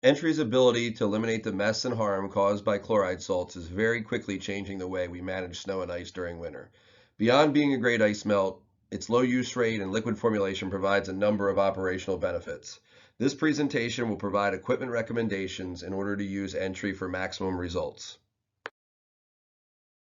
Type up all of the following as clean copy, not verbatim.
Entry's ability to eliminate the mess and harm caused by chloride salts is very quickly changing the way we manage snow and ice during winter. Beyond being a great ice melt, its low use rate and liquid formulation provides a number of operational benefits. This presentation will provide equipment recommendations in order to use Entry for maximum results.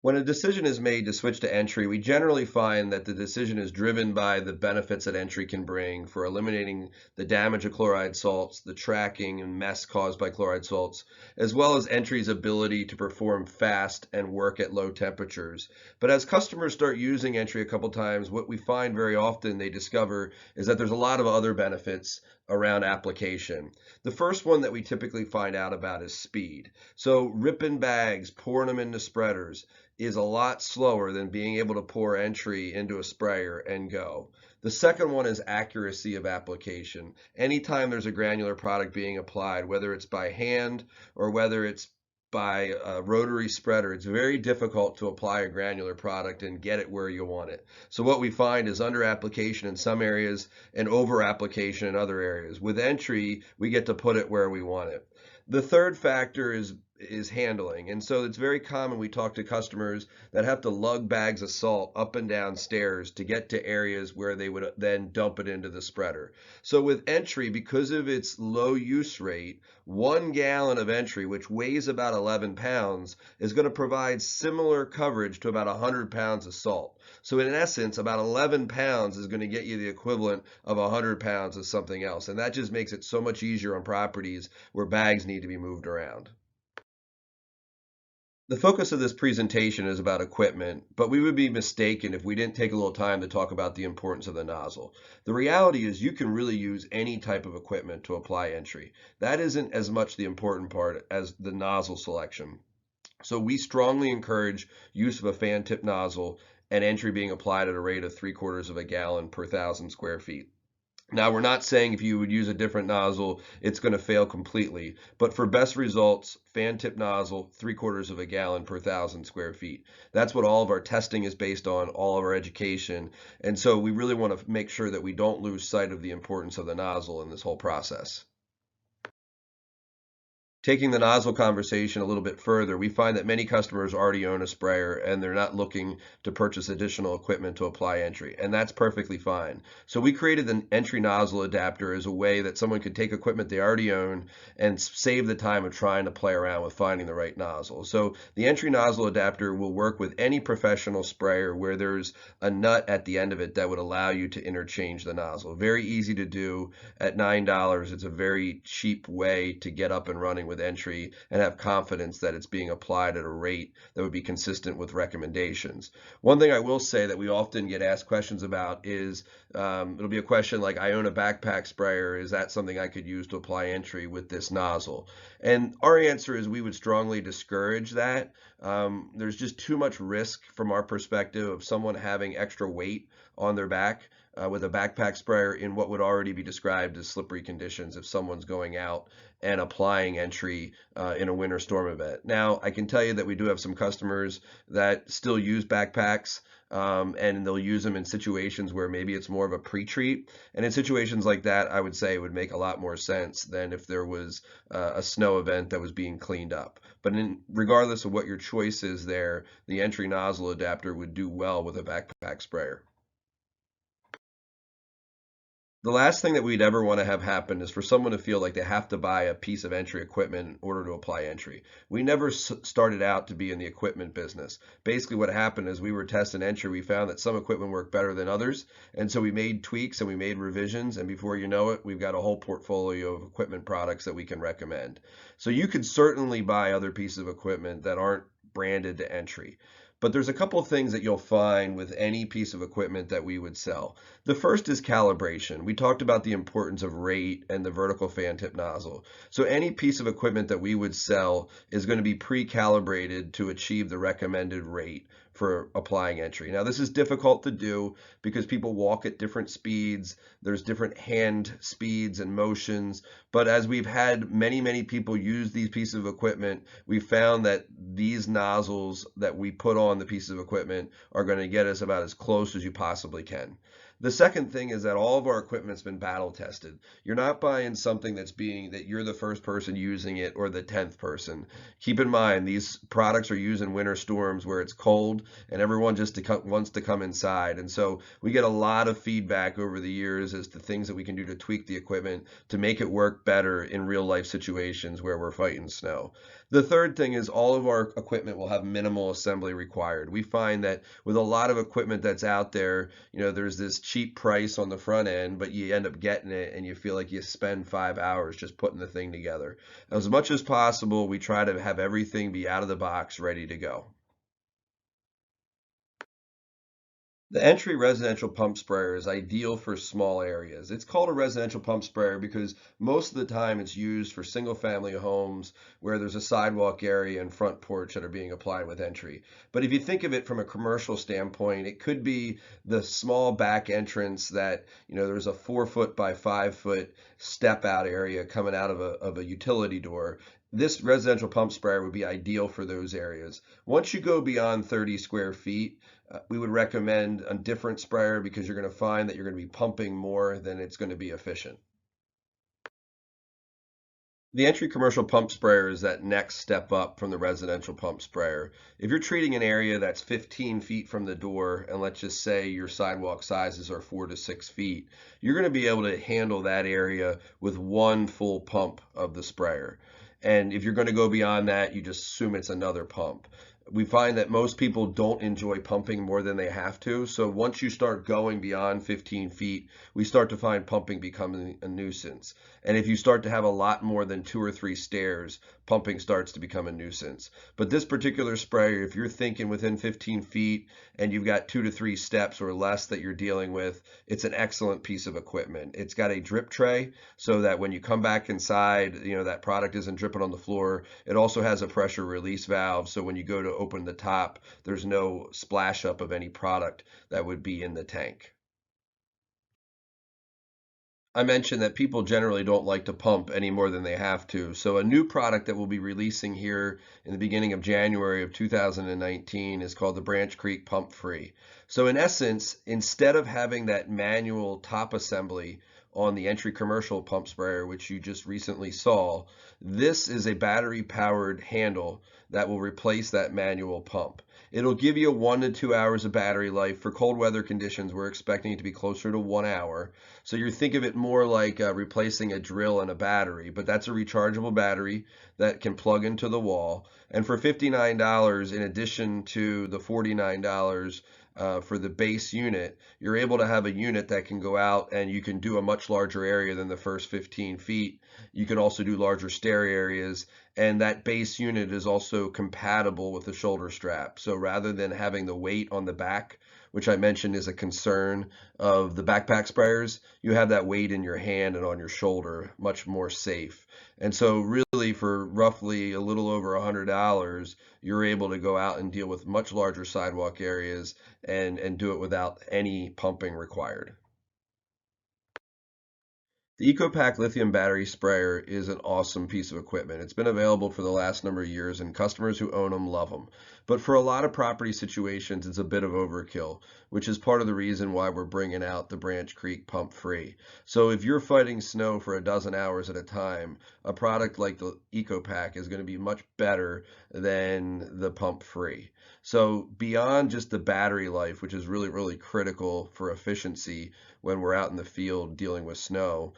When a decision is made to switch to Entry, we generally find that the decision is driven by the benefits that Entry can bring for eliminating the damage of chloride salts, the tracking and mess caused by chloride salts, as well as Entry's ability to perform fast and work at low temperatures. But as customers start using Entry a couple times, what we find very often they discover is that there's a lot of other benefits around application. The first one that we typically find out about is speed. So ripping bags, pouring them into spreaders, is a lot slower than being able to pour Entry into a sprayer and go. The second one is accuracy of application. Anytime there's a granular product being applied, whether it's by hand or whether it's by a rotary spreader, it's very difficult to apply a granular product and get it where you want it. So what we find is under application in some areas and over application in other areas. With Entry, we get to put it where we want it. The third factor is handling. And so it's very common we talk to customers that have to lug bags of salt up and down stairs to get to areas where they would then dump it into the spreader. So with Entry, because of its low use rate, 1 gallon of Entry, which weighs about 11 pounds, is going to provide similar coverage to about 100 pounds of salt. So in essence, about 11 pounds is going to get you the equivalent of 100 pounds of something else. And that just makes it so much easier on properties where bags need to be moved around. The focus of this presentation is about equipment, but we would be mistaken if we didn't take a little time to talk about the importance of the nozzle. The reality is you can really use any type of equipment to apply Entry. That isn't as much the important part as the nozzle selection. So we strongly encourage use of a fan tip nozzle and Entry being applied at a rate of 3/4 of a gallon per 1,000 square feet. Now, we're not saying if you would use a different nozzle, it's going to fail completely, but for best results, fan tip nozzle, 3/4 of a gallon per 1,000 square feet. That's what all of our testing is based on, all of our education. And so we really want to make sure that we don't lose sight of the importance of the nozzle in this whole process. Taking the nozzle conversation a little bit further, we find that many customers already own a sprayer and they're not looking to purchase additional equipment to apply Entry, and that's perfectly fine. So we created an Entry nozzle adapter as a way that someone could take equipment they already own and save the time of trying to play around with finding the right nozzle. So the Entry nozzle adapter will work with any professional sprayer where there's a nut at the end of it that would allow you to interchange the nozzle. Very easy to do. At $9, it's a very cheap way to get up and running with Entry and have confidence that it's being applied at a rate that would be consistent with recommendations. One thing I will say that we often get asked questions about is it'll be a question like, I own a backpack sprayer, is that something I could use to apply Entry with this nozzle? And our answer is we would strongly discourage that. There's just too much risk from our perspective of someone having extra weight on their back with a backpack sprayer in what would already be described as slippery conditions if someone's going out and applying Entry in a winter storm event. Now, I can tell you that we do have some customers that still use backpacks, and they'll use them in situations where maybe it's more of a pre-treat. And in situations like that, I would say it would make a lot more sense than if there was a snow event that was being cleaned up. But regardless of what your choice is there, the Entry nozzle adapter would do well with a backpack sprayer. The last thing that we'd ever want to have happen is for someone to feel like they have to buy a piece of Entry equipment in order to apply Entry. We never started out to be in the equipment business. Basically what happened is we were testing Entry, we found that some equipment worked better than others, and so we made tweaks and we made revisions, and before you know it, we've got a whole portfolio of equipment products that we can recommend. So you could certainly buy other pieces of equipment that aren't branded to Entry. But there's a couple of things that you'll find with any piece of equipment that we would sell. The first is calibration. We talked about the importance of rate and the vertical fan tip nozzle. So any piece of equipment that we would sell is going to be pre-calibrated to achieve the recommended rate for applying Entry. Now, this is difficult to do because people walk at different speeds. There's different hand speeds and motions. But as we've had many people use these pieces of equipment, we found that these nozzles that we put on the pieces of equipment are going to get us about as close as you possibly can. The second thing is that all of our equipment's been battle tested. You're not buying something that you're the first person using it or the 10th person. Keep in mind, these products are used in winter storms where it's cold and everyone wants to come inside. And so we get a lot of feedback over the years as to things that we can do to tweak the equipment to make it work better in real life situations where we're fighting snow. The third thing is all of our equipment will have minimal assembly required. We find that with a lot of equipment that's out there, there's this cheap price on the front end, but you end up getting it and you feel like you spend 5 hours just putting the thing together. As much as possible, we try to have everything be out of the box, ready to go. The entry residential pump sprayer is ideal for small areas. It's called a residential pump sprayer because most of the time it's used for single family homes where there's a sidewalk area and front porch that are being applied with entry. But if you think of it from a commercial standpoint, it could be the small back entrance that, there's a 4 foot by 5 foot step out area coming out of a utility door. This residential pump sprayer would be ideal for those areas. Once you go beyond 30 square feet, we would recommend a different sprayer because you're going to find that you're going to be pumping more than it's going to be efficient. The entry commercial pump sprayer is that next step up from the residential pump sprayer. If you're treating an area that's 15 feet from the door, and let's just say your sidewalk sizes are 4 to 6 feet, you're going to be able to handle that area with one full pump of the sprayer. And if you're going to go beyond that, you just assume it's another pump. We find that most people don't enjoy pumping more than they have to. So once you start going beyond 15 feet, we start to find pumping becoming a nuisance. And if you start to have a lot more than 2 or 3 stairs, pumping starts to become a nuisance. But this particular sprayer, if you're thinking within 15 feet and you've got 2 to 3 steps or less that you're dealing with, it's an excellent piece of equipment. It's got a drip tray so that when you come back inside, that product isn't dripping on the floor. It also has a pressure release valve. So when you go to open the top, there's no splash up of any product that would be in the tank. I mentioned that people generally don't like to pump any more than they have to. So a new product that we'll be releasing here in the beginning of January of 2019 is called the Branch Creek Pump Free. So in essence, instead of having that manual top assembly on the entry commercial pump sprayer, which you just recently saw, this is a battery powered handle that will replace that manual pump. It'll give you 1 to 2 hours of battery life. For cold weather conditions, we're expecting it to be closer to 1 hour. So you think of it more like replacing a drill and a battery, but that's a rechargeable battery that can plug into the wall. And for $59, in addition to the $49 for the base unit, you're able to have a unit that can go out and you can do a much larger area than the first 15 feet. You can also do larger stair areas, and that base unit is also compatible with the shoulder strap. So rather than having the weight on the back, which I mentioned is a concern of the backpack sprayers, you have that weight in your hand and on your shoulder, much more safe. And so really for roughly a little over $100, you're able to go out and deal with much larger sidewalk areas and do it without any pumping required. The EcoPack lithium battery sprayer is an awesome piece of equipment. It's been available for the last number of years, and customers who own them love them. But for a lot of property situations, it's a bit of overkill, which is part of the reason why we're bringing out the Branch Creek Pump Free. So if you're fighting snow for a dozen hours at a time, a product like the EcoPack is going to be much better than the Pump Free. So beyond just the battery life, which is really, really critical for efficiency when we're out in the field dealing with snow,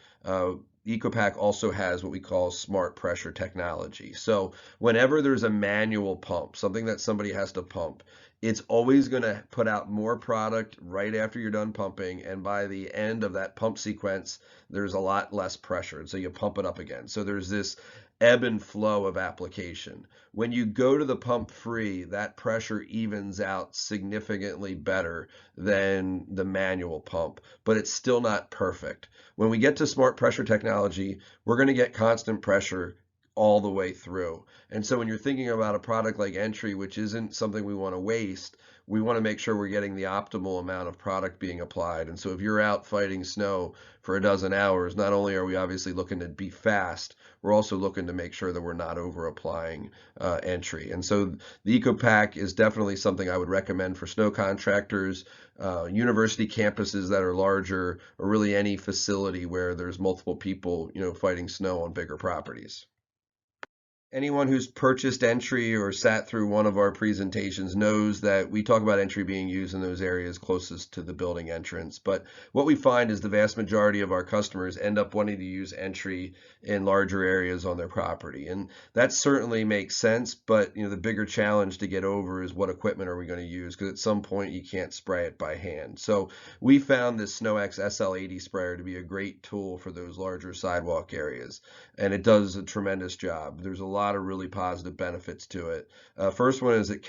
EcoPack also has what we call smart pressure technology. So whenever there's a manual pump, something that somebody has to pump, it's always going to put out more product right after you're done pumping, and by the end of that pump sequence, there's a lot less pressure, and so you pump it up again. So there's this ebb and flow of application. When you go to the pump free, that pressure evens out significantly better than the manual pump, but it's still not perfect. When we get to smart pressure technology, we're going to get constant pressure all the way through. And so when you're thinking about a product like Entry, which isn't something we want to waste, we want to make sure we're getting the optimal amount of product being applied. And so if you're out fighting snow for a dozen hours, not only are we obviously looking to be fast, we're also looking to make sure that we're not over applying Entry. And so the EcoPack is definitely something I would recommend for snow contractors, university campuses that are larger, or really any facility where there's multiple people, fighting snow on bigger properties. Anyone who's purchased Entry or sat through one of our presentations knows that we talk about Entry being used in those areas closest to the building entrance. But what we find is the vast majority of our customers end up wanting to use Entry in larger areas on their property. And that certainly makes sense, but the bigger challenge to get over is what equipment are we going to use? Because at some point you can't spray it by hand. So we found this SnowX SL80 sprayer to be a great tool for those larger sidewalk areas, and it does a tremendous job. There's a lot of really positive benefits to it. First one is it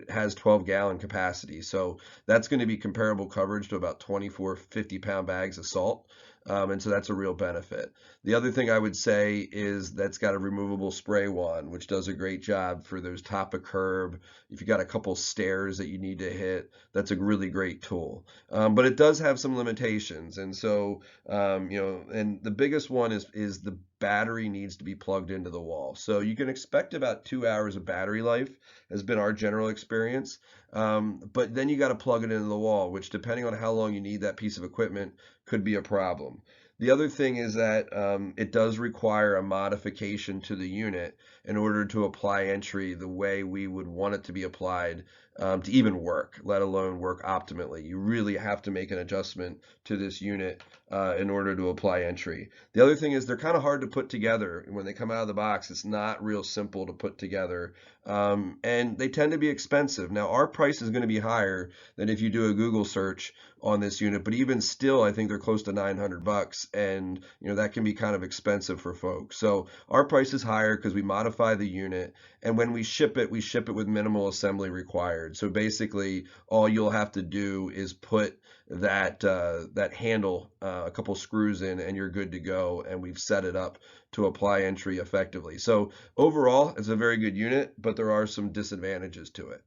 has 12-gallon capacity, so that's going to be comparable coverage to about 24 50-pound bags of salt. And so that's a real benefit. The other thing I would say is that's got a removable spray wand, which does a great job for those top of curb. If you got a couple stairs that you need to hit, that's a really great tool. But it does have some limitations. And so, and the biggest one is the battery needs to be plugged into the wall. So you can expect about 2 hours of battery life, has been our general experience. But then you got to plug it into the wall, which depending on how long you need that piece of equipment could be a problem. The other thing is that it does require a modification to the unit in order to apply Entry the way we would want it to be applied to even work, let alone work optimally. You really have to make an adjustment to this unit in order to apply Entry. The other thing is they're kind of hard to put together. When they come out of the box, it's not real simple to put together. And they tend to be expensive. Now, our price is going to be higher than if you do a Google search on this unit, but even still, I think they're close to $900, and that can be kind of expensive for folks. So our price is higher because we modify the unit, and when we ship it with minimal assembly required. So basically, all you'll have to do is put that handle, a couple screws in, and you're good to go. And we've set it up to apply Entry effectively. So overall, it's a very good unit, but there are some disadvantages to it.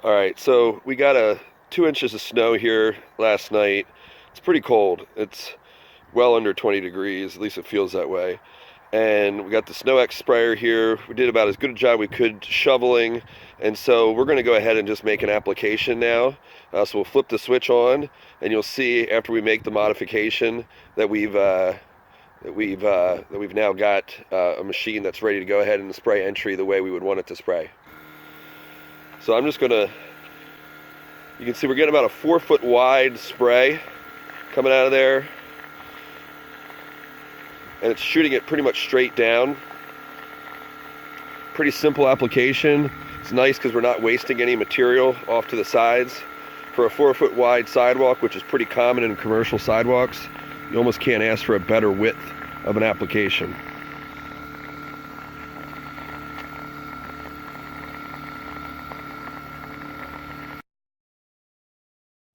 All right, so we got 2 inches of snow here last night. It's pretty cold. It's well under 20 degrees, at least it feels that way. And we got the SnowX sprayer here. We did about as good a job we could shoveling, and so we're going to go ahead and just make an application now. So we'll flip the switch on, and you'll see after we make the modification that we've now got a machine that's ready to go ahead and spray Entry the way we would want it to spray. So I'm just gonna, you can see we're getting about a 4-foot wide spray coming out of there, and it's shooting it pretty much straight down. Pretty simple application. It's nice because we're not wasting any material off to the sides. For a 4-foot wide sidewalk, which is pretty common in commercial sidewalks, you almost can't ask for a better width of an application.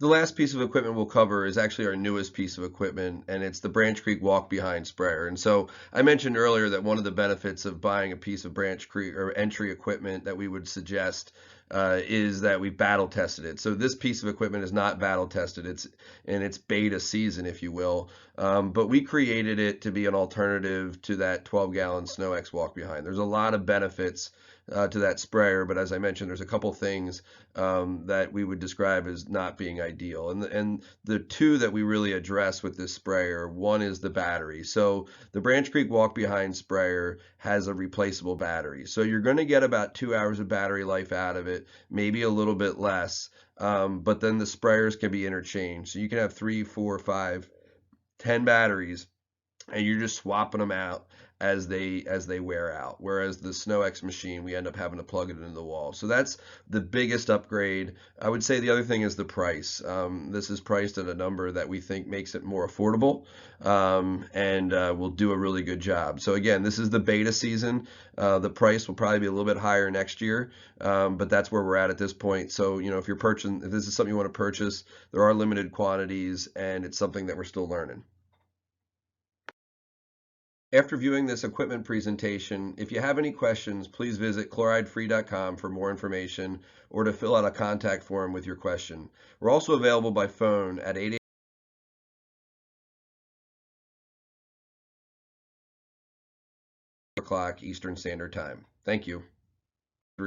The last piece of equipment we'll cover is actually our newest piece of equipment, and it's the Branch Creek walk behind sprayer. And so I mentioned earlier that one of the benefits of buying a piece of Branch Creek or Entry equipment that we would suggest is that we battle tested it. So this piece of equipment is not battle tested. It's in its beta season, if you will. But we created it to be an alternative to that 12-gallon SnowX walk behind. There's a lot of benefits to that sprayer, but as I mentioned, there's a couple things that we would describe as not being ideal. And the two that we really address with this sprayer, one is the battery. So the Branch Creek walk behind sprayer has a replaceable battery. So you're going to get about 2 hours of battery life out of it, maybe a little bit less. But then the sprayers can be interchanged. So you can have 3, 4, 5, 10 batteries and you're just swapping them out as they wear out. Whereas the SnowX machine, we end up having to plug it into the wall. So that's the biggest upgrade. I would say the other thing is the price. This is priced at a number that we think makes it more affordable, and will do a really good job. So again, this is the beta season. The price will probably be a little bit higher next year, but that's where we're at this point. So if you're purchasing, if this is something you want to purchase, there are limited quantities, and it's something that we're still learning. After viewing this equipment presentation, if you have any questions, please visit chloridefree.com for more information or to fill out a contact form with your question. We're also available by phone at 8 o'clock Eastern Standard Time. Thank you.